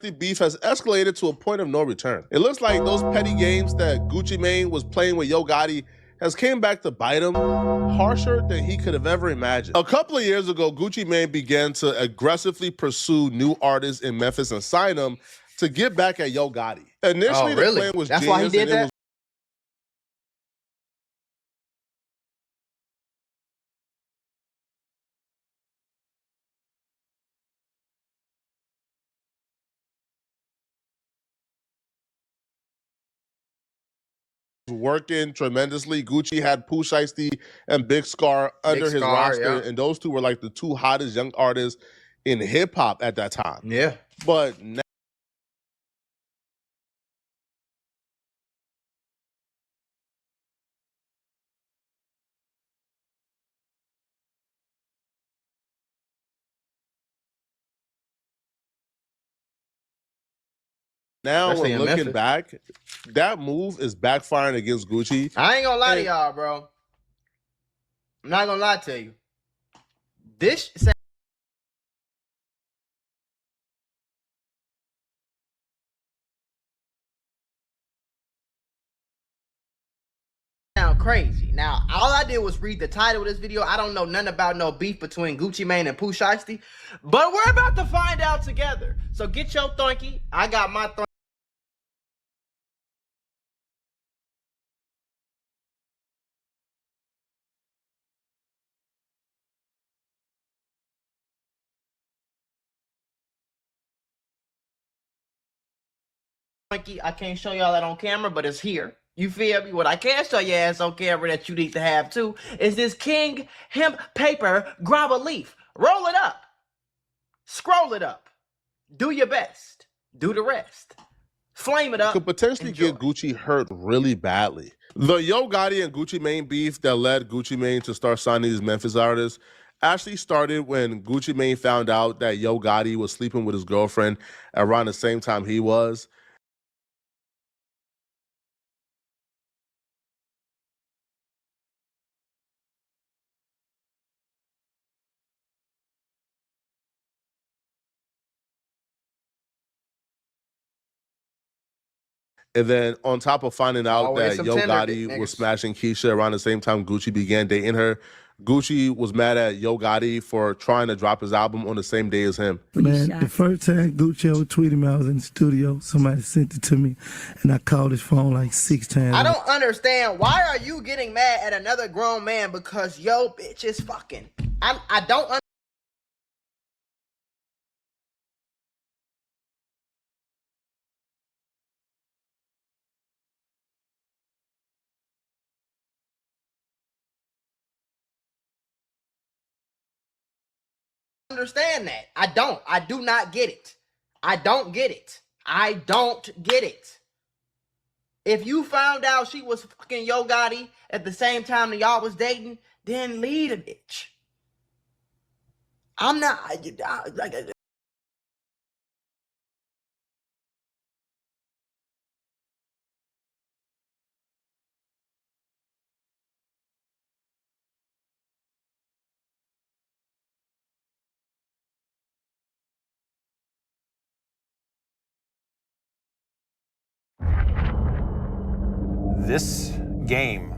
The beef has escalated to a point of no return. It looks like those petty games that Gucci Mane was playing with Yo Gotti has came back to bite him harsher than he could have ever imagined. A couple of years ago, Gucci Mane began to aggressively pursue new artists in Memphis and sign them to get back at Yo Gotti. Initially, the plan was That's genius, why he did and that? it was working tremendously. Gucci had Pooh Shiesty and Big Scar under his roster, and those two were like the two hottest young artists in hip hop at that time. Yeah. But now Especially we're looking back, that move is backfiring against Gucci. I ain't gonna lie to y'all, bro. I'm not gonna lie to you. This sound crazy. Now, all I did was read the title of this video. I don't know nothing about no beef between Gucci Mane and Pooh Shiesty, but we're about to find out together. So get your thunky. I got my thunky. I can't show y'all that on camera, but it's here. You feel me? What I can show your ass on camera that you need to have too is this King Hemp Paper Grab a Leaf. Roll it up. Scroll it up. Do your best. Do the rest. Flame it up. Could potentially get Gucci hurt really badly. The Yo Gotti and Gucci Mane beef that led Gucci Mane to start signing these Memphis artists actually started when Gucci Mane found out that Yo Gotti was sleeping with his girlfriend around the same time he was. And then on top of finding out that Yo Gotti was smashing Keisha around the same time Gucci began dating her, Gucci was mad at Yo Gotti for trying to drop his album on the same day as him. Man, the first time Gucci ever tweeted me, I was in the studio. Somebody sent it to me, and I called his phone like 6 times. I don't understand. Why are you getting mad at another grown man because yo bitch is fucking? I don't understand that. I do not get it. I don't get it. I don't get it. If you found out she was fucking Yo Gotti at the same time that y'all was dating, then leave the bitch. I'm not like this game.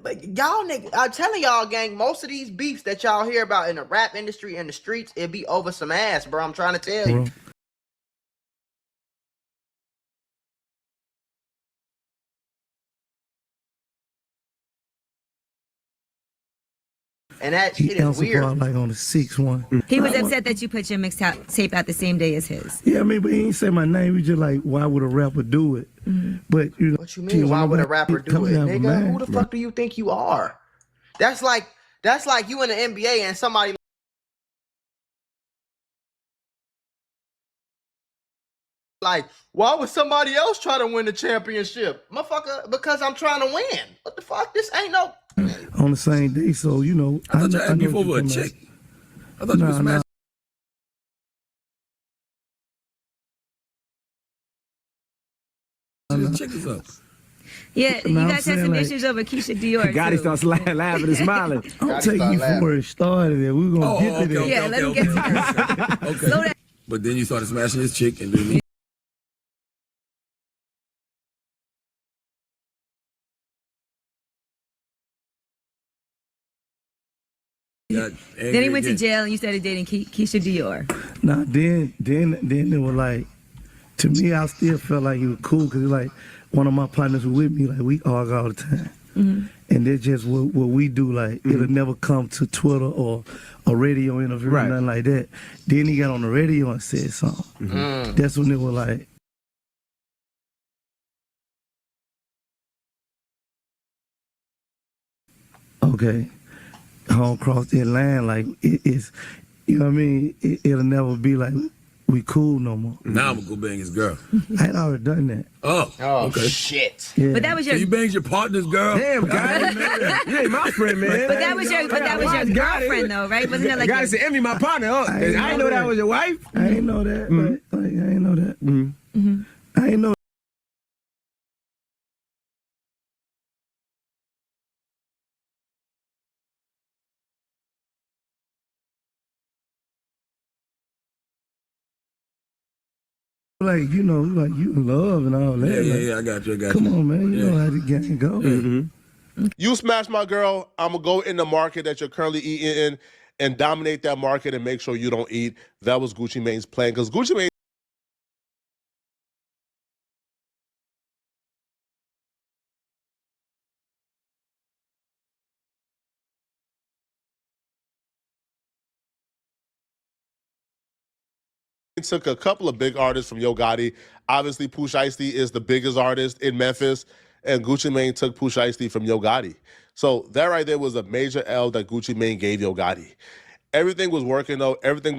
But y'all niggas, I'm telling y'all, gang, most of these beefs that y'all hear about in the rap industry and the streets, it be over some ass, bro. I'm trying to tell you. And that shit is weird. Like on the 6-1. He was upset that you put your mixtape out the same day as his. Yeah, I mean, but he ain't say my name. He just like, why would a rapper do it? But you know, what you mean? Why would a rapper do it, nigga? Who the fuck do you think you are? That's like you in the NBA and somebody. Like, why would somebody else try to win the championship? Motherfucker, because I'm trying to win. What the fuck? This ain't no... On the same day, so, you know. I thought you had beef over a chick. I thought you was smashing. This chick is up. Yeah, you guys had some issues over Keisha Dior. Gotti starts laughing and smiling. I'm taking you from where it started. We're going to get to that. Yeah, let me get to that. Okay. But then you started smashing his chick and then... Then he went to jail and you started dating Keisha Dior. Nah, then it was like, to me, I still felt like he was cool because like one of my partners was with me, like we argue all the time. And that's just what we do. Like it'll never come to Twitter or a radio interview or nothing like that. Then he got on the radio and said something. That's when it was like. Okay, home cross that line, like it's, you know what I mean? It'll never be like we cool no more. Now I'm gonna go bang his girl. I had already done that. Oh, okay. Shit. Yeah. But that was your... So you banged your partner's girl? Damn, guy. You ain't my friend, man. But that was your girlfriend, though, right? Wasn't it like... Gotti said, envy my partner. Oh, I didn't know that was your wife. I ain't know that. But, like, I ain't know that. I ain't know. Like, you know, like you in love and all that. Yeah, I got you. Come on, man. You know how the game go. You smash my girl, I'm going to go in the market that you're currently eating in and dominate that market and make sure you don't eat. That was Gucci Mane's plan because Gucci Mane took a couple of big artists from Yo Gotti. Obviously, Pooh Shiesty is the biggest artist in Memphis, and Gucci Mane took Pooh Shiesty from Yo Gotti. So that right there was a major L that Gucci Mane gave Yo Gotti. Everything was working, though. Everything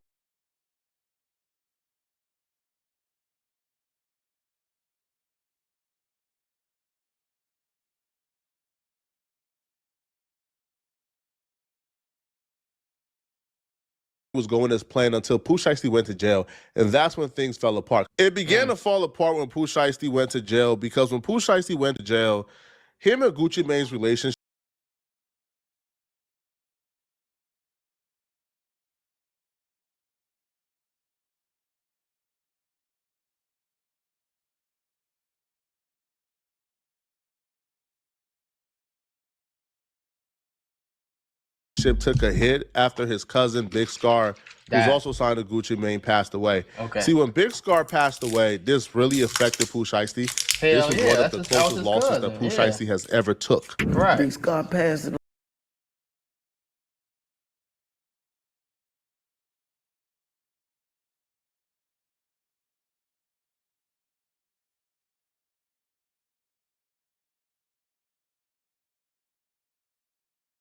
was going as planned until Pooh Shiesty went to jail, and that's when things fell apart. It began to fall apart when Pooh Shiesty went to jail because when Pooh Shiesty went to jail, him and Gucci Mane's relationship took a hit after his cousin Big Scar, who's also signed to Gucci Mane, passed away. See, when Big Scar passed away, this really affected Pooh Shiesty. This was one of the closest losses that Pooh Shiesty has ever took. Big Scar passed it.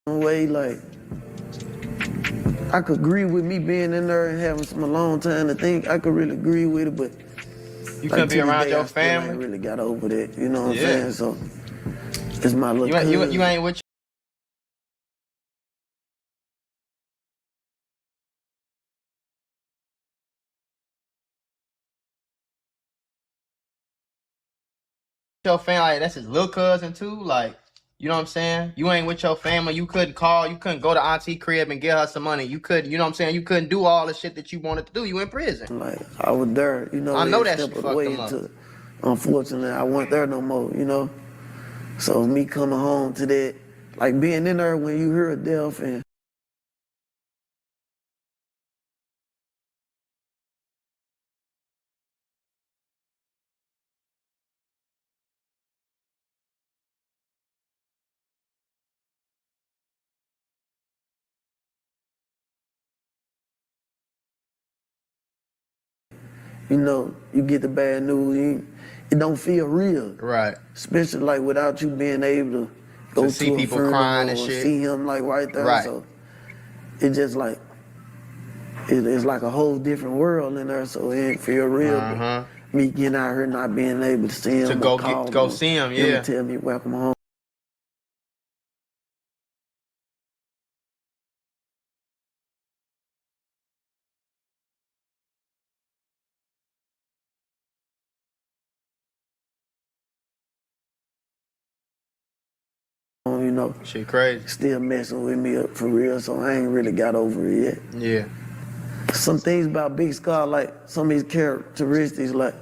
Way like I could agree with me being in there and having some alone time to think. I could really agree with it, but you couldn't be around your I family. ain't really got over that. You know what I'm saying? So it's my little. You ain't with your family. Like, that's his little cousin too. Like, you know what I'm saying? You ain't with your family. You couldn't call. You couldn't go to auntie crib and get her some money. You couldn't. You know what I'm saying? You couldn't do all the shit that you wanted to do. You in prison. Like I was there. You know. I know that shit fucked him up. Unfortunately, I wasn't there no more. You know. So me coming home to that, like being in there when you hear a death and. You know, you get the bad news, it don't feel real. Right. Especially like without you being able to go to see a people funeral crying and or shit. see him like right there. Right. So it just like, it's like a whole different world in there, so it ain't feel real. But Me getting out here not being able to see him. To go see him, yeah. Him tell me welcome home. You know, shit crazy. Still messing with me up for real, so I ain't really got over it yet. Yeah. Some things about Big Scar, like some of his characteristics, like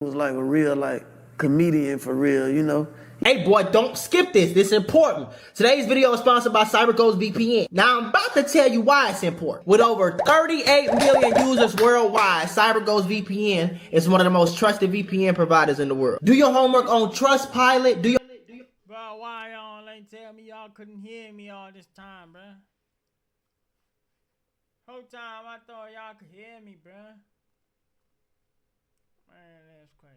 was like a real like comedian for real, you know. Hey boy, don't skip this. This is important. Today's video is sponsored by CyberGhost VPN. Now I'm about to tell you why it's important. With over 38 million users worldwide, CyberGhost VPN is one of the most trusted VPN providers in the world. Do your homework on Trustpilot. Bro, why y'all ain't tell me y'all couldn't hear me all this time, bro? Whole time I thought y'all could hear me, bro. Man, that's crazy.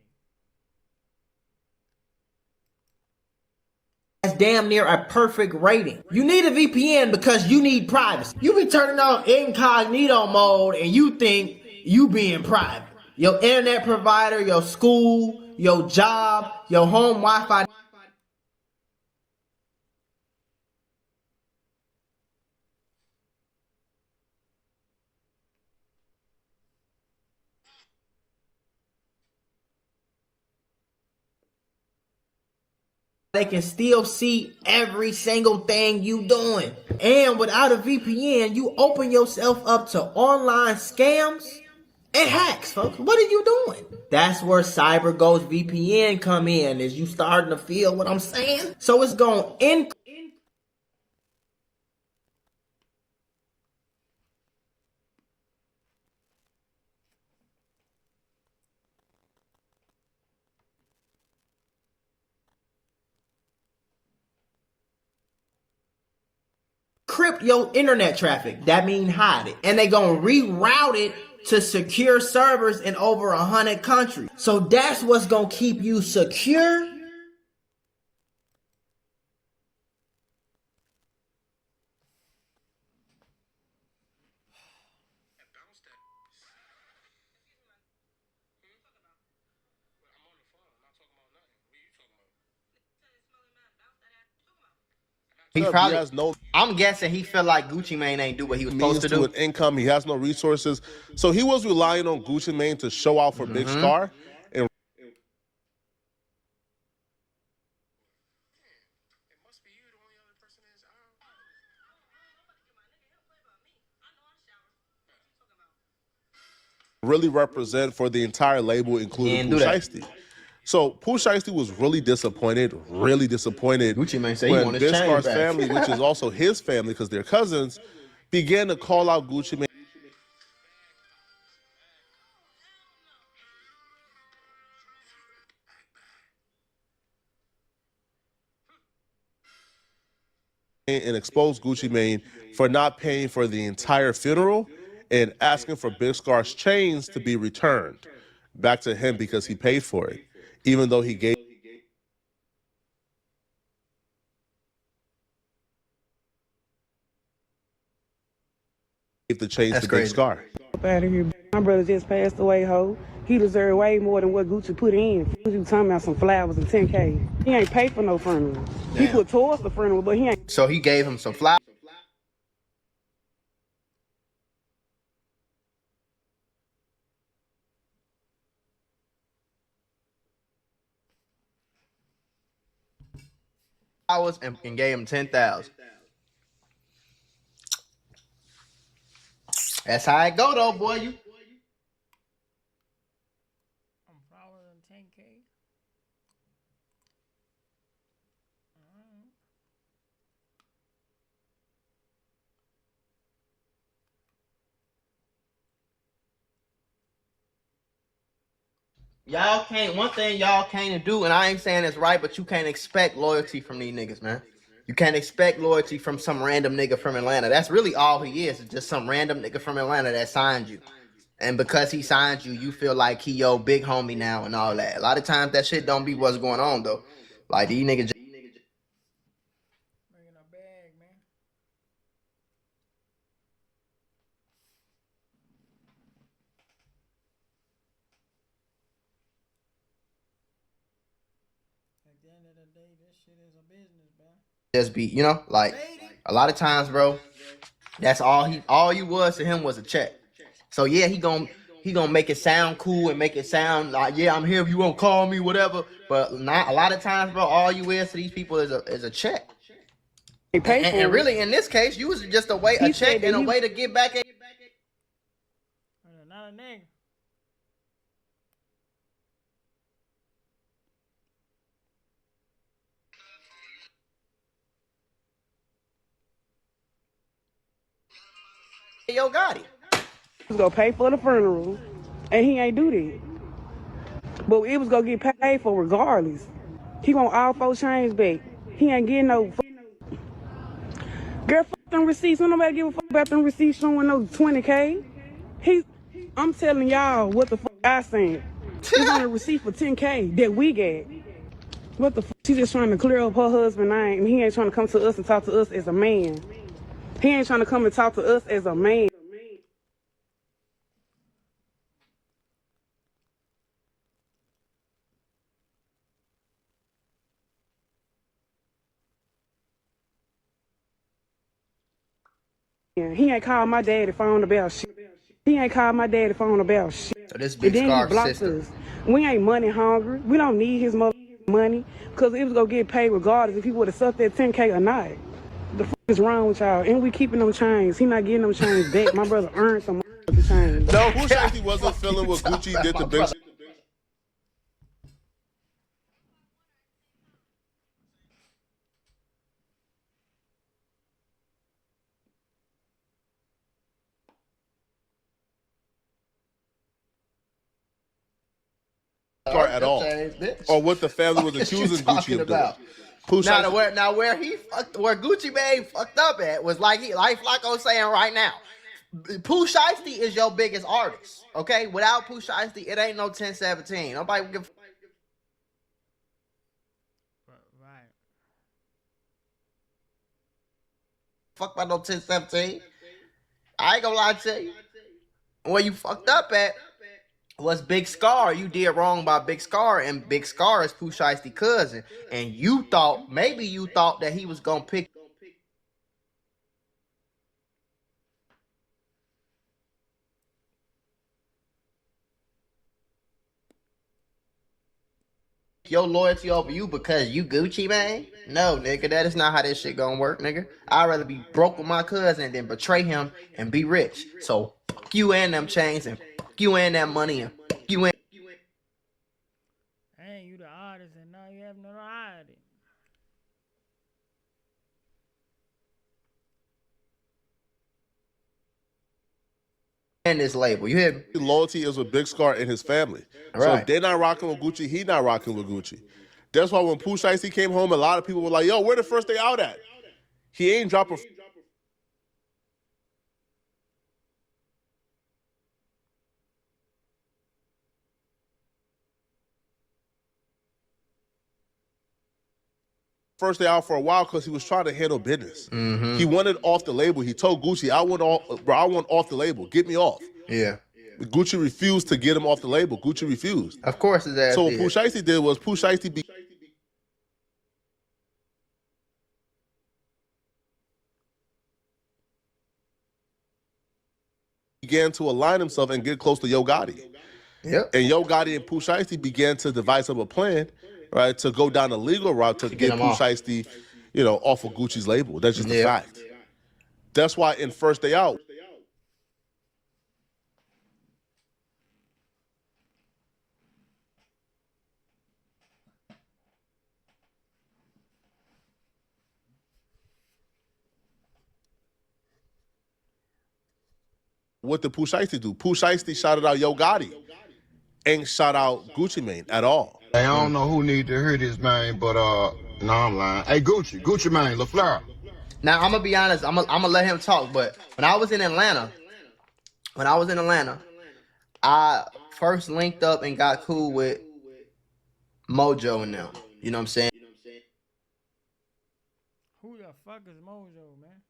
That's damn near a perfect rating. You need a VPN because you need privacy. You be turning on incognito mode and you think you being private. Your internet provider, your school, your job, your home Wi-Fi. They can still see every single thing you doing. And without a VPN, you open yourself up to online scams and hacks, folks. What are you doing? That's where CyberGhost VPN come in. Is you starting to feel what I'm saying? So it's going to encrypt your internet traffic. That means hide it. And they gonna reroute it to secure servers in over 100 countries. So that's what's gonna keep you secure. He probably has no I'm guessing he felt like Gucci Mane ain't do what he was supposed means to do. an income. He has no resources. So he was relying on Gucci Mane to show out for Big Scar. And really represent for the entire label, including Pooh Shiesty. So Pooh Shiesty was really disappointed. Gucci Mane said he when want his Big chain Scar's back. family, which is also his family because they're cousins, began to call out Gucci Mane. And expose Gucci Mane for not paying for the entire funeral and asking for Big Scar's chains to be returned back to him because he paid for it, even though he gave the chains to Big Scar. Out of here. My brother just passed away, ho. He deserved way more than what Gucci put in. He was talking about some flowers and 10K. He ain't paid for no funeral. He put towards the funeral, but he ain't. So he gave him some flowers. hours and gave him 10,000. That's how it go though, boy. You I'm following 10K. y'all can't. One thing y'all can't do, and I ain't saying it's right, but you can't expect loyalty from these niggas, man. You can't expect loyalty from some random nigga from Atlanta. That's really all he is. It's just some random nigga from Atlanta that signed you. And because he signed you, you feel like he your big homie now and all that. A lot of times that shit don't be what's going on though. Like these niggas. Bringing a bag, man. At the end of the day, this shit is a business, man. Just be, you know, like a lot of times, bro. That's all you was to him was a check. So yeah, he gonna make it sound cool and make it sound like, yeah, I'm here if you won't call me, whatever. But not a lot of times, bro. All you is to these people is a check. And really, in this case, you was just a check and a way to get back at. Not a nigga. Yo Gotti. He was gonna pay for the funeral, and he ain't do that. But it was gonna get paid for regardless. He want all 4 chains back. He ain't getting no. Girl, fuck them receipts. Don't nobody give a fuck about them receipts showing no 20K. I'm telling y'all what the fuck I sent. He's on a receipt for 10K that we get. What the fuck? She just trying to clear up her husband's name. He ain't trying to come to us and talk to us as a man. He ain't trying to come and talk to us as a man. He ain't called my daddy phone about shit. He ain't called my daddy phone about shit. So this big scar sister. Us. We ain't money hungry. We don't need his money because it was gonna get paid regardless if he would have sucked that 10K or not. The fuck is wrong with y'all? And we keeping them chains. He not getting them chains back. My brother earned some of the chains. No, Pooh Shiesty wasn't feeling what Gucci did to Big. At all, or what the family was accusing Gucci of doing. Where Gucci Mane fucked up at was like Flacco saying right now. Pooh Shiesty is your biggest artist, okay? Without Pooh Shiesty, it ain't no 1017. Nobody will give. Right. Fuck about no 1017. I ain't gonna lie to you. Where you fucked up at was Big Scar. You did wrong by Big Scar, and Big Scar is Pooh Shiesty cousin. And maybe you thought that he was gonna pick your loyalty over you because you Gucci, man. No, nigga, that is not how this shit gonna work, nigga. I'd rather be broke with my cousin than betray him and be rich. So fuck you and them chains, and fuck you and that money, and fuck you and. Hey, you the artist, and now you have notoriety. And this label, you hear me? Loyalty is with Big Scar and his family. Right. So if they're not rocking with Gucci, he not rocking with Gucci. That's why when Pooh Shiesty came home, a lot of people were like, yo, where the first day out at? He ain't dropping. First day out for a while because he was trying to handle business. Mm-hmm. He wanted off the label. He told Gucci, I want off the label. Get me off. Yeah. Gucci refused to get him off the label. Gucci refused. Of course his ass So did. what Pooh Shiesty did was Pooh Shiesty began to align himself and get close to Yo Gotti. Yep. And Yo Gotti and Pooh Shiesty began to devise up a plan, right, to go down the legal route to get Pooh Shiesty off of Gucci's label. That's just a fact. That's why in First Day Out, what did Pooh Shiesty do? Pooh Shiesty shouted out Yo Gotti. Ain't shout out Gucci Mane at all. Hey, I don't know who need to hear this, man, but no, I'm lying. Hey, Gucci Mane, LaFleur. Now I'm gonna be honest. I'm gonna let him talk. But when I was in Atlanta, I first linked up and got cool with Mojo and them. You know what I'm saying? Who the fuck is Mojo, man?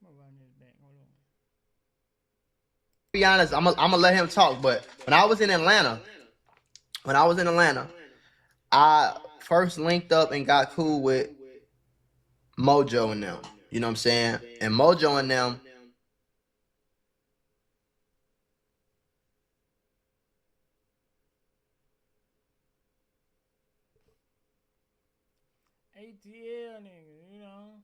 I'm gonna run this back. Hold on. Be honest. I'm gonna let him talk. But when I was in Atlanta, I first linked up and got cool with Mojo and them. You know what I'm saying? And Mojo and them. ATL nigga, you know.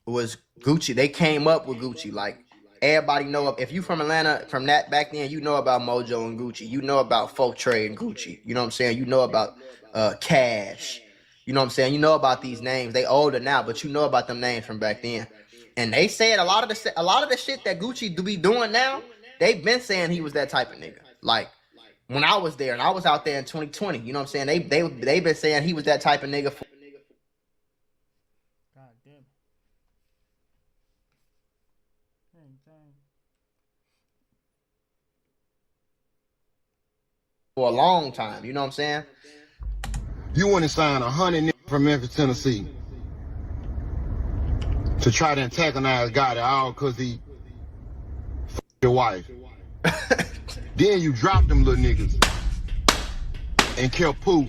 Was Gucci. They came up with Gucci. Like, everybody know, if you from Atlanta, from that back then, you know about Mojo and Gucci. You know about Folk Trade and Gucci. You know what I'm saying? You know about Cash. You know what I'm saying? You know about these names. They older now, but you know about them names from back then. And they said a lot of the shit that Gucci do be doing now, they've been saying he was that type of nigga. Like, when I was there, and I was out there in 2020, you know what I'm saying? They've been saying he was that type of nigga God damn it. for a long time. You know what I'm saying? You want to sign 100 niggas from Memphis, Tennessee to try to antagonize Gotti all because he your wife. Then you drop them little niggas and kill Pooh.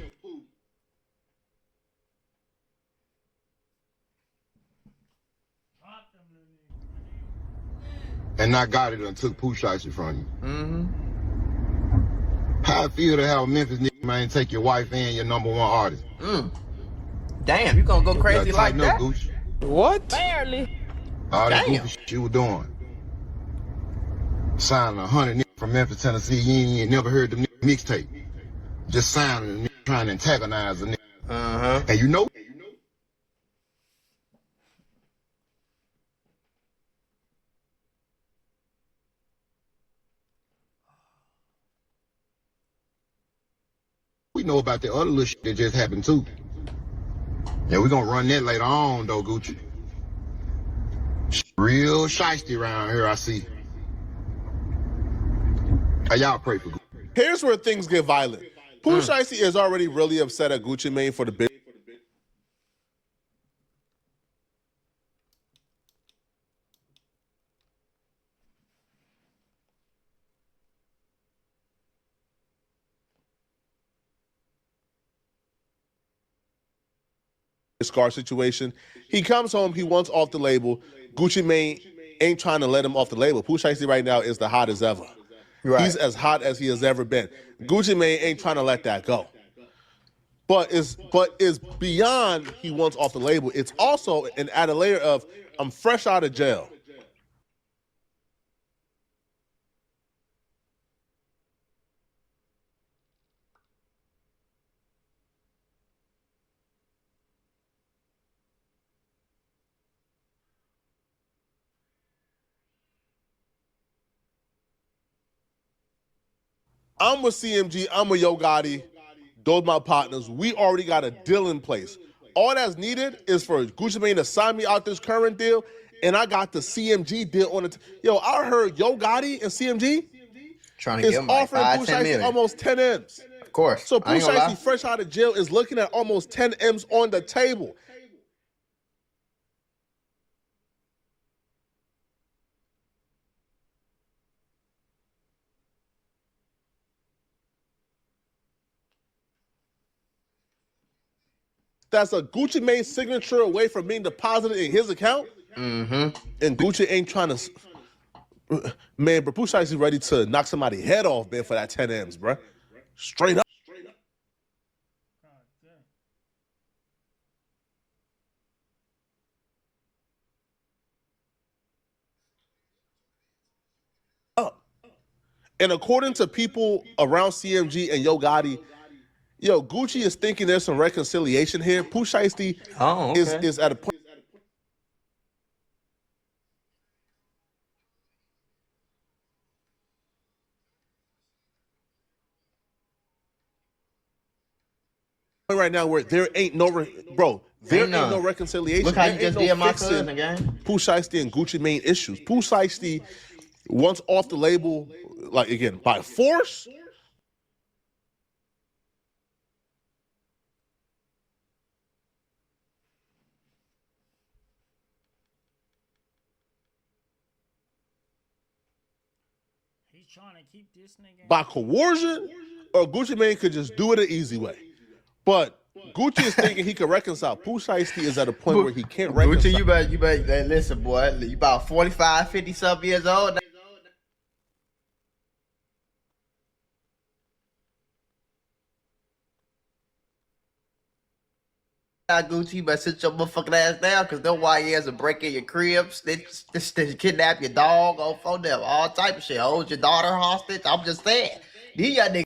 And not Gotti done took Pooh Shiesty from you. Mm-hmm. How I feel to have a Memphis nigga, man, take your wife and your #1 artist. Damn, you gonna go crazy like that? Gucci. What? Barely. All that goofy shit you were doing. Signing 100 niggas from Memphis, Tennessee, you ain't never heard them mixtape. Just signing a nigga trying to antagonize a nigga. Uh-huh. And you know? We know about the other little shit that just happened too. Yeah, we're gonna run that later on though, Gucci. Real shiesty around here, I see. Hey, y'all pray for Gucci. Here's where things get violent. Pooh Shiesty is already really upset at Gucci Mane for the big Scar situation. He comes home, he wants off the label. Gucci Mane ain't trying to let him off the label. Pooh Shiesty right now is the hottest ever. Right. He's as hot as he has ever been. Gucci Mane ain't trying to let that go. But it's beyond he wants off the label. It's also an added layer of I'm fresh out of jail. I'm with CMG, I'm with Yo Gotti. Those my partners. We already got a deal in place. All that's needed is for Gucci Mane to sign me out this current deal, and I got the CMG deal on it. Yo, I heard Yo Gotti and CMG trying to is get him like offering 5, Pooh 10 Shiesty million. almost 10 M's. Of course. So Pooh Shiesty, fresh out of jail, is looking at almost 10 M's on the table. That's a Gucci Mane signature away from being deposited in his account. Mm-hmm. And Gucci ain't trying to... Man, bro, Pooh Shiesty ready to knock somebody's head off, man, for that 10 M's, bro. Straight up. And according to people around CMG and Yo Gotti, Gucci is thinking there's some reconciliation here. Pooh Shiesty is at a point right now where there ain't no reconciliation. Look how there you just ain't did my fixing cousin, gang. Pooh Shiesty and Gucci Mane issues. Pooh Shiesty, once off the label, like again by force. He's trying to keep this nigga By coercion, or Gucci Mane could just do it an easy way. But Gucci is thinking he can reconcile. Pooh Shiesty is at a point where he can't reconcile. Gucci, you better listen, boy. You about 45, 50 something years old. Gucci, you better sit your motherfucking ass down, cause them YNs will break in your crib, kidnap your dog, go for them, all type of shit. Hold your daughter hostage. I'm just saying. These young niggas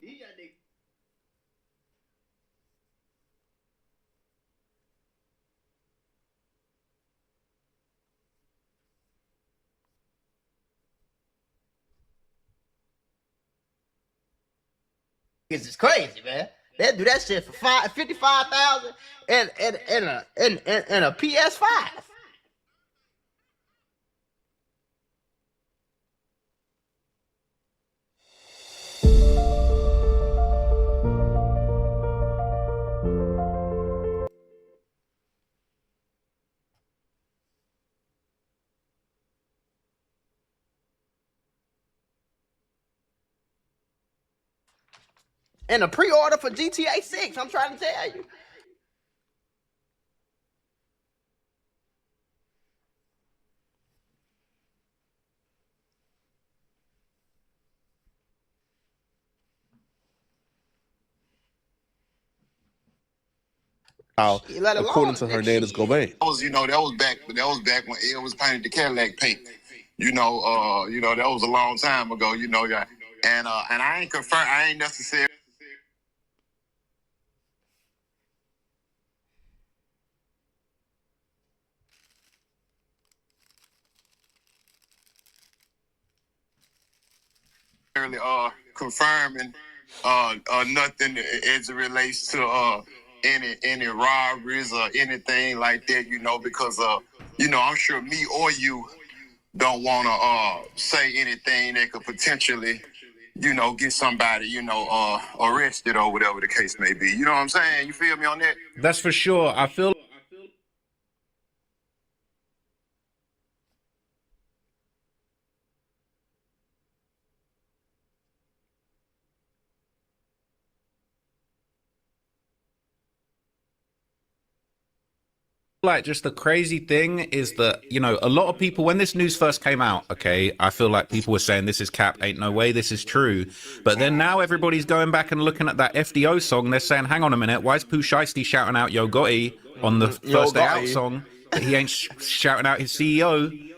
is crazy, man. They do that shit for $55,000 and a PS5. And a pre-order for GTA 6, I'm trying to tell you. According to Hernandez Gobain. That was back when Ed was painted the Cadillac paint. That was a long time ago. And I ain't necessarily confirming nothing as it relates to any robberies or anything like that, because I'm sure me or you don't want to say anything that could potentially get somebody arrested or whatever the case may be. You know what I'm saying? You feel me on that? That's for sure. I feel like just the crazy thing is that, a lot of people, when this news first came out, okay, I feel like people were saying this is cap, ain't no way this is true. But then now everybody's going back and looking at that FDO song. And they're saying, hang on a minute, why is Pooh Shiesty shouting out Yo Gotti on the first day out song? He ain't shouting out his CEO,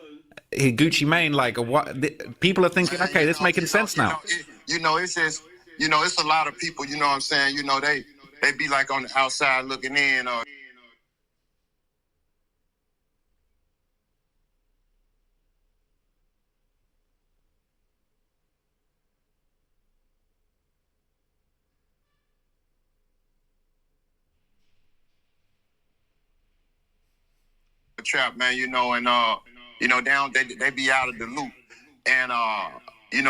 Gucci Mane. Like, what? People are thinking, okay, this making sense now. It's just, it's a lot of people, you know what I'm saying? They be like on the outside looking in, or trap, man, and they be out of the loop. And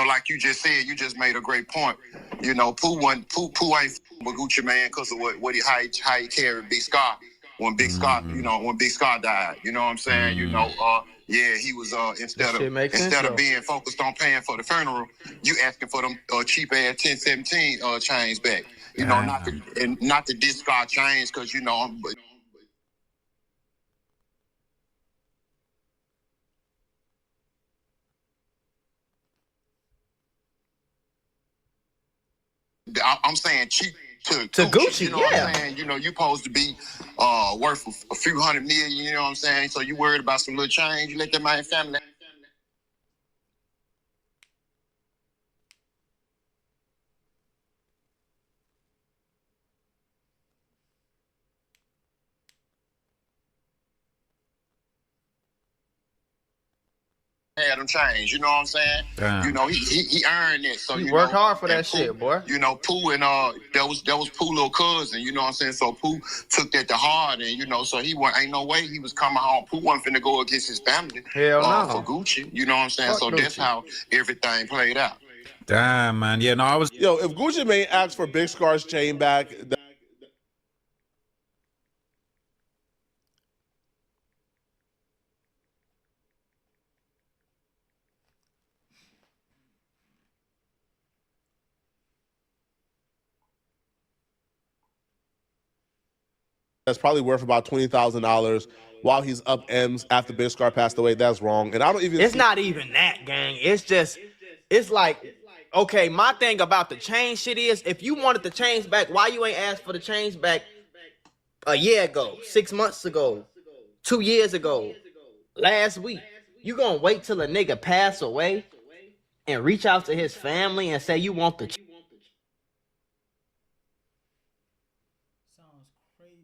like you just said, you just made a great point. Pooh ain't with Gucci Mane because of how he carried Big Scar when Big Scar, when Big Scar died. You know what I'm saying? He was instead of being focused on paying for the funeral, you asking for them cheap ass 1017 chains back. Not the disc Scar chains, because I'm saying cheap to Gucci. You know what I'm saying? You supposed to be worth a few hundred million. You know what I'm saying? So you worried about some little change? You let that man family. had him changed. You know what I'm saying? Damn. You know, he earned it. So He you worked know, hard for that and shit, boy. You know, Pooh and that was Pooh little cousin. You know what I'm saying? So Pooh took that to heart, and you know, so ain't no way he was coming home. Pooh wasn't finna go against his family. Hell no. For Gucci. You know what I'm saying? Fuck So that's Gucci. how everything played out. Damn, man. Yeah, no, I was. Yo, if Gucci Mane asks for Big Scar's chain back, that's probably worth about $20,000 while he's up M's after Big Scar passed away. That's wrong. And I don't even. It's not even that, gang. It's like, okay, my thing about the chain shit is, if you wanted the chains back, why you ain't asked for the chains back a year ago, 6 months ago, 2 years ago, last week? You gonna wait till a nigga pass away and reach out to his family and say you want the Sounds crazy.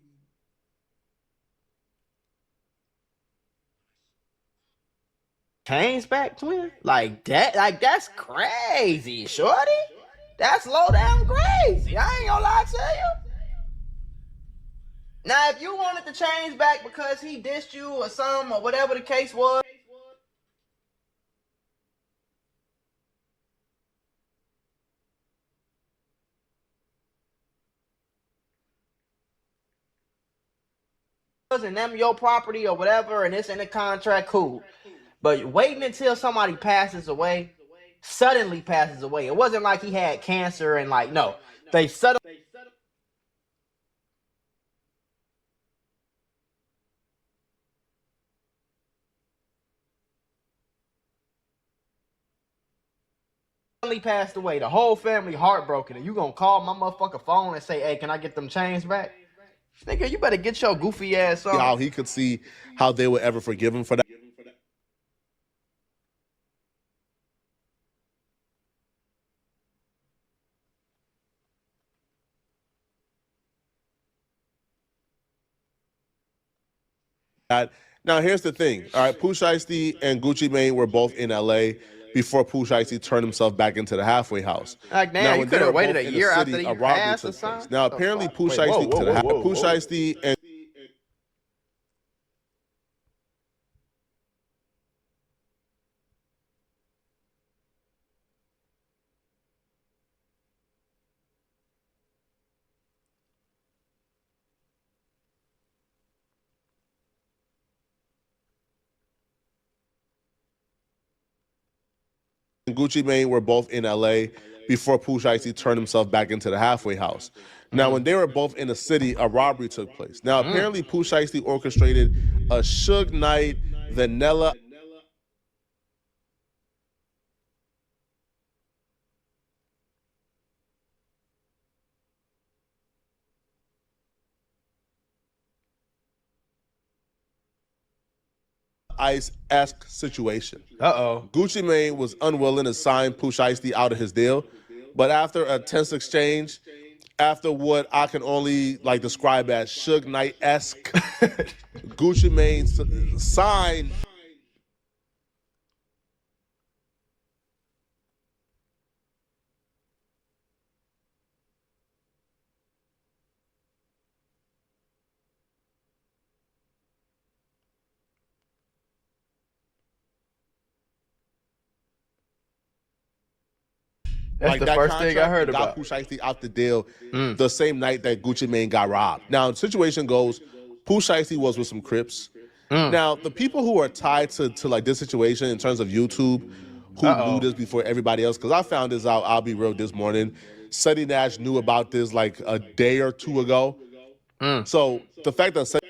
chains back, twin? Like that? Like that's crazy, shorty. That's low down crazy. I ain't gonna lie to you. Now, if you wanted the chains back because he dissed you or something or whatever the case was, and them your property or whatever, and it's in the contract, cool. But waiting until somebody passes away, suddenly passes away. It wasn't like he had cancer and like, no. They suddenly passed away. The whole family heartbroken. And you gonna call my motherfucking phone and say, hey, can I get them chains back? Nigga, you better get your goofy ass on. How he could see how they would ever forgive him for that. Now, here's the thing. All right, Pooh Shiesty and Gucci Mane were both in LA before Pooh Shiesty turned himself back into the halfway house. Like, damn, now, you when could they were have waited both a in the year city, after a you robbery passed or took place. something? Now, apparently, Pooh Wait, Shiesty whoa. Pooh Shiesty and Gucci Mane were both in LA before Pooh Shiesty turned himself back into the halfway house. Now, when they were both in the city, a robbery took place. Now, apparently, Pooh Shiesty orchestrated a Suge Knight, Vanilla Ice-esque situation. Gucci Mane was unwilling to sign Pooh Shiesty out of his deal, but after a tense exchange, after what I can only like describe as Suge Knight-esque, Gucci Mane signed That's the that first thing I heard got about. Pooh Shiesty out the deal the same night that Gucci Mane got robbed. Now, the situation goes, Pooh Shiesty was with some Crips. Now, the people who are tied to like this situation in terms of YouTube, who knew this before everybody else, because I found this out, I'll be real, this morning. Seti Nash knew about this like a day or two ago. So the fact that Seti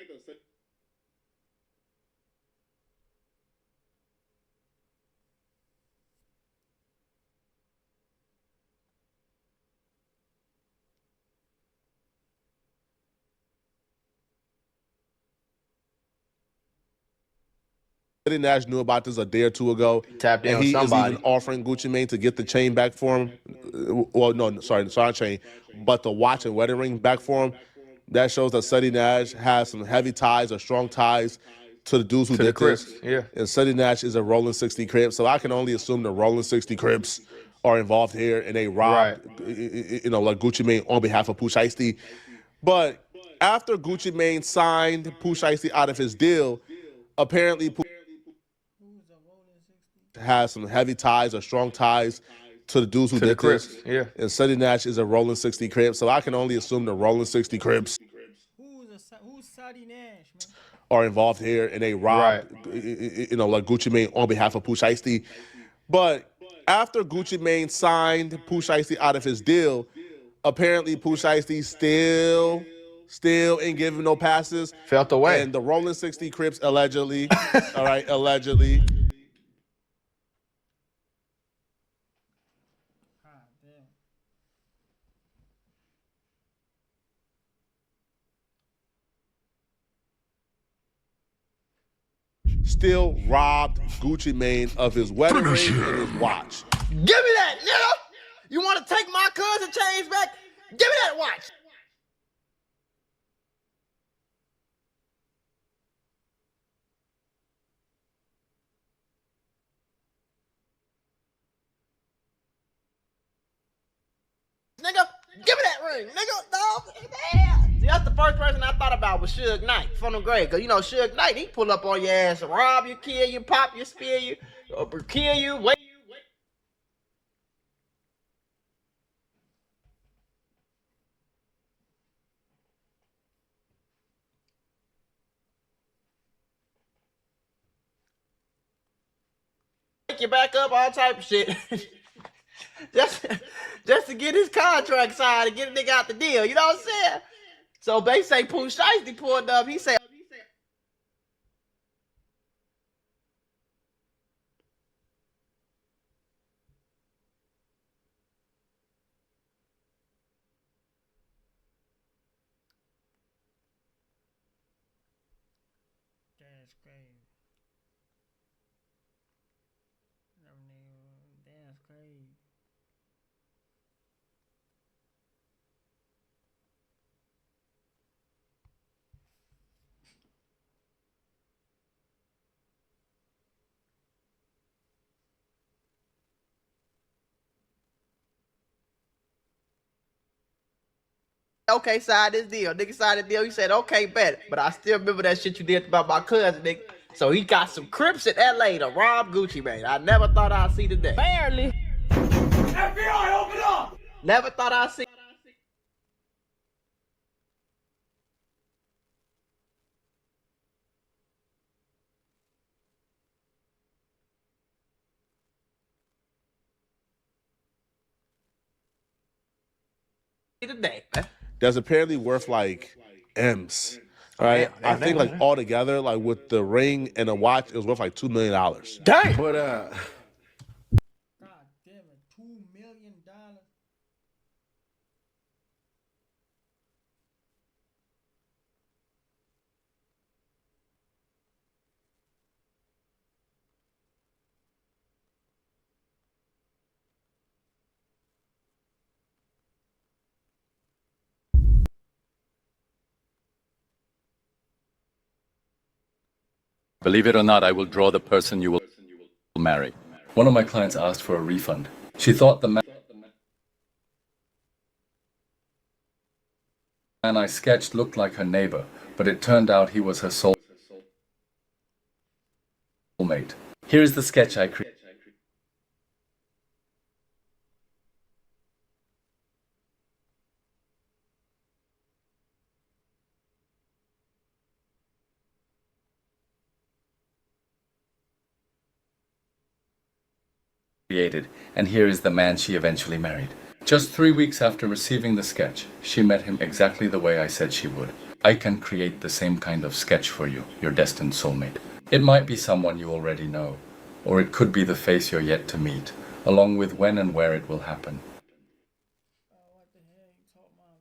Nash knew about this a day or two ago, Tapped in and with he somebody. is even offering Gucci Mane to get the chain back for him. Well, no, sorry, not chain, but the watch and wedding ring back for him. That shows that Seti Nash has some heavy ties or strong ties to the dudes who did this. Yeah. And Sunday Nash is a Rolling 60 Crip, so I can only assume the Rolling 60 Crips are involved here, and they robbed, like Gucci Mane on behalf of Pooh Shiesty. But after Gucci Mane signed Pooh Shiesty out of his deal, apparently Pooh has some heavy ties or strong ties to the dudes who did this. Yeah. And Sunday Nash is a Rolling 60 Crip, so I can only assume the Rolling 60 Crips Who's Saudi Nash, man? are involved here, and they robbed, like Gucci Mane on behalf of Pooh Shiesty. But after Gucci Mane signed Pooh Shiesty out of his deal, apparently Pooh Shiesty still ain't giving no passes. Felt away. And the Rolling 60 Crips allegedly, all right, allegedly, still robbed Gucci Mane of his wedding ring and his watch. Give me that, nigga! You want to take my cousin chains back? Give me that watch! Nigga, give me that ring, nigga! No, yeah. See, that's the first person I thought about was Suge Knight from the grave. Cause you know Suge Knight, he pull up on your ass, rob you, kill you, pop you, spear you, or kill you, wait. Pick you back up, all type of shit. just to get his contract signed and get a nigga out the deal. You know what I'm saying? So they say Pooh Shiesty pulled up. He said, That's crazy. That's crazy. okay, sign this deal. Nigga signed the deal. He said, okay, bet. But I still remember that shit you did about my cousin, nigga. So he got some Crips in LA to rob Gucci Mane. I never thought I'd see the day. Barely. FBI, open up! Never thought I'd see the day, man. That's apparently worth like M's. All right, I think like all together, like with the ring and the watch, it was worth like $2 million. Dang. But God damn it, $2 million. Believe it or not, I will draw the person you will marry. One of my clients asked for a refund. She thought the man I sketched looked like her neighbor, but it turned out he was her soulmate. Here's the sketch I created. And here is the man she eventually married. Just 3 weeks after receiving the sketch, she met him exactly the way I said she would. I can create the same kind of sketch for you, your destined soulmate. It might be someone you already know, or it could be the face you're yet to meet, along with when and where it will happen. What the hell you talking about,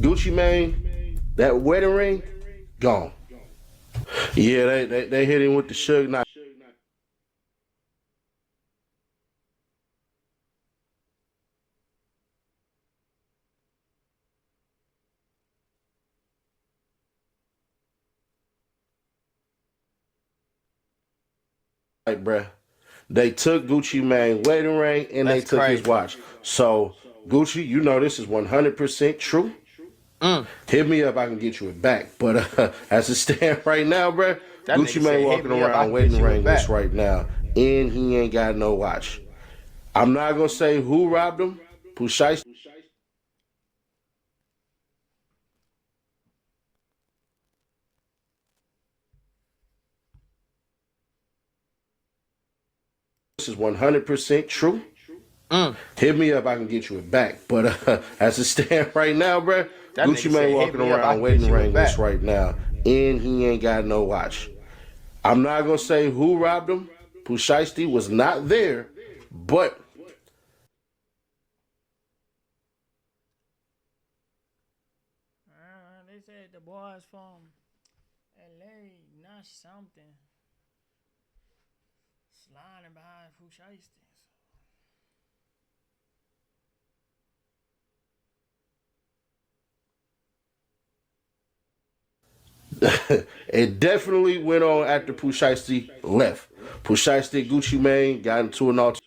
man? Gucci Mane, that wedding ring, gone. Yeah, they hit him with the Suge Knight. Like, bruh, they took Gucci Mane wedding ring and they took his watch. So, Gucci, you know this is 100% true. Hit me up, I can get you it back. But as it stands right now, bruh, Gucci Mane walking around wedding ringless right now, and he ain't got no watch. I'm not gonna say who robbed him. Pusha. This is 100% true. Hit me up, I can get you it back. But as it stands right now, bruh, Gucci Mane walking around wedding ringless right now, and he ain't got no watch. I'm not gonna say who robbed him. Pusha was not there, but They said the boys from LA, not something. Sliding behind Fushaistas. it definitely went on after Pusha left. Pusha Gucci Mane got into an altercation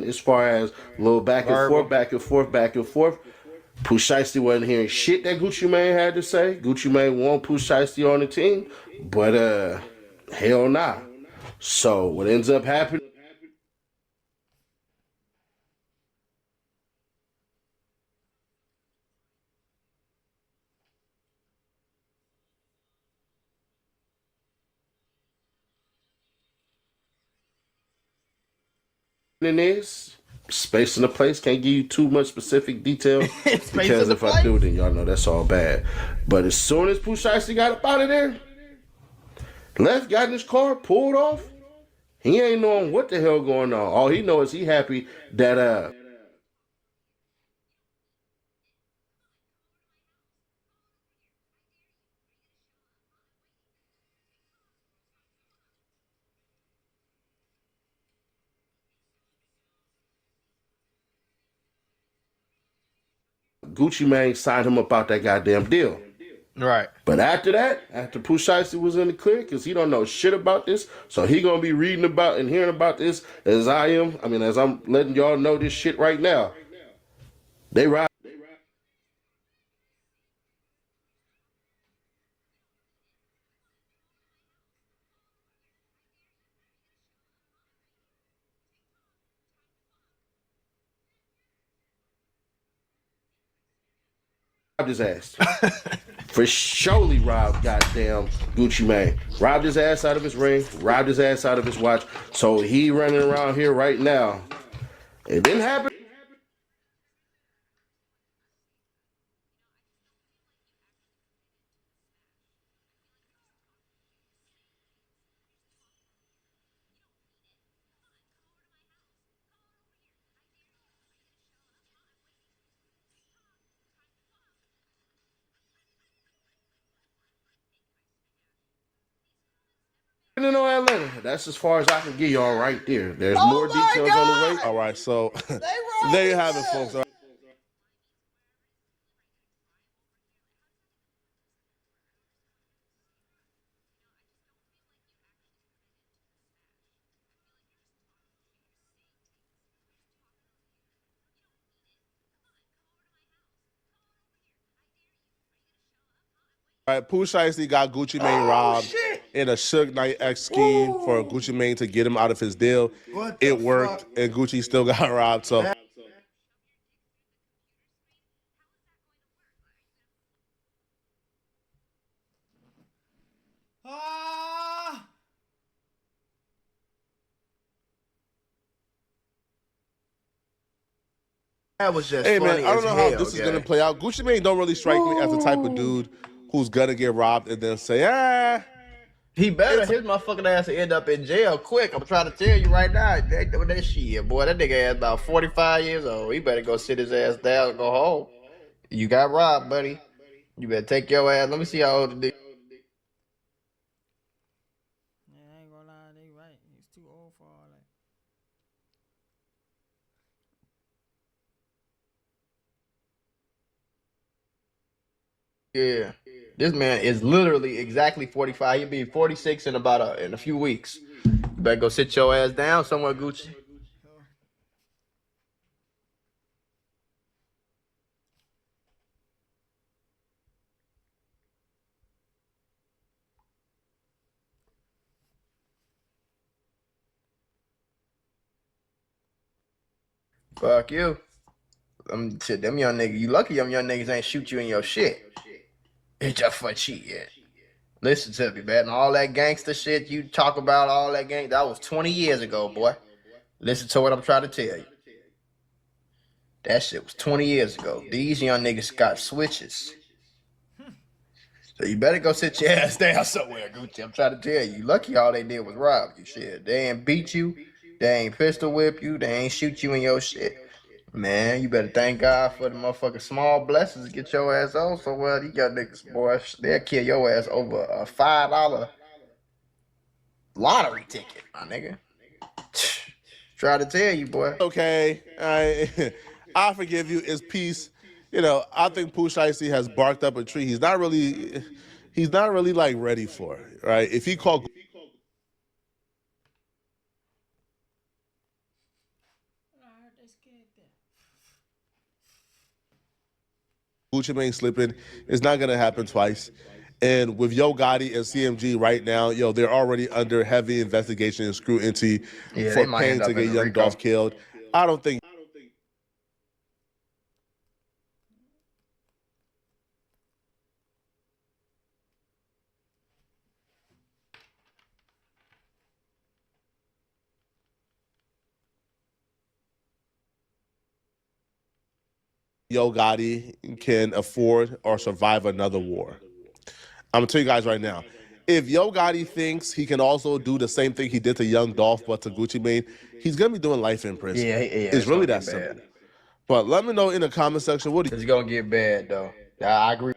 as far as a little back and forth, back and forth, back and forth. Pusha wasn't hearing shit that Gucci Mane had to say. Gucci Mane won Pusha on the team, but hell nah. So what ends up happening is space in the place. Can't give you too much specific detail because if I do, then y'all know that's all bad. But as soon as Pusha got up out of there, left, got in his car, pulled off. He ain't knowing what the hell going on. All he knows is he happy that Gucci Mane signed him up out that goddamn deal. Right. But after that, after Pusha was in the clear, because he don't know shit about this, so he gonna be reading about and hearing about this as I am. I mean, as I'm letting y'all know this shit right now. They ride. His ass. For surely robbed goddamn Gucci Mane. Robbed his ass out of his ring, robbed his ass out of his watch. So he running around here right now. It didn't happen. In Atlanta. That's as far as I can get y'all right there. There's more details on the way. All right, so there you have it, folks. All right, Pooh Shiesty got Gucci Mane robbed in a Suge Knight X scheme for Gucci Mane to get him out of his deal. It worked, and Gucci still got robbed. So. That was just Hey man, funny I don't as know hell, how this is gang. gonna play out. Gucci Mane don't really strike me as the type of dude who's gonna get robbed and then say, ah. He better his motherfucking ass to end up in jail quick. I'm trying to tell you right now. That shit, boy, that nigga ass about 45 years old. He better go sit his ass down and go home. You got robbed, buddy. You better take your ass. Let me see how old the nigga. Yeah. This man is literally exactly 45. He'll be 46 in about in a few weeks. You better go sit your ass down somewhere, Gucci. Fuck you. Shit, them young niggas. You lucky them young niggas ain't shoot you in your shit. Hit your foot shit yet. Listen to me, man. All that gangster shit you talk about, all that gang, that was 20 years ago, boy. Listen to what I'm trying to tell you. That shit was 20 years ago. These young niggas got switches. So you better go sit your ass down somewhere, Gucci. I'm trying to tell you. Lucky all they did was rob you, shit. They ain't beat you. They ain't pistol whip you. They ain't shoot you in your shit. Man, you better thank God for the motherfucking small blessings to get your ass on somewhere. You got niggas, boy, they'll kill your ass over a $5 lottery ticket, my nigga. Try to tell you, boy. Okay, I forgive you. It's peace. You know, I think Pooh Shiesty has barked up a tree. He's not really like ready for it, right? If he called Gucci Mane slipping, it's not gonna happen twice. And with Yo Gotti and CMG right now, they're already under heavy investigation and scrutiny for paying to get Young Dolph killed. I don't think Yo Gotti can afford or survive another war. I'm gonna tell you guys right now, if Yo Gotti thinks he can also do the same thing he did to Young Dolph but to Gucci Mane, he's gonna be doing life in prison. Yeah, it's really that simple. Bad. But let me know in the comment section, what do you... It's gonna get bad though. I agree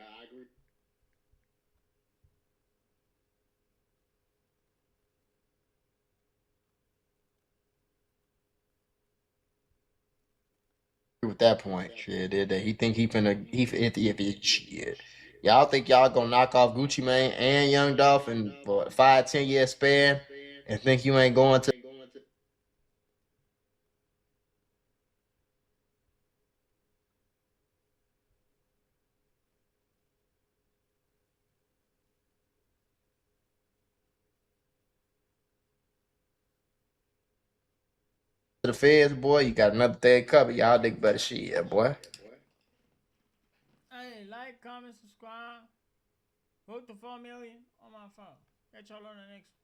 with that point. Shit, he think he finna if shit. Y'all think y'all gonna knock off Gucci Mane and Young Dolph in for 5-10 year span, and think you ain't going to the feds, boy? You got another thing covered. Y'all think better shit, boy. Hey, like, comment, subscribe. Vote to 4 million on my phone. Catch y'all on the next one.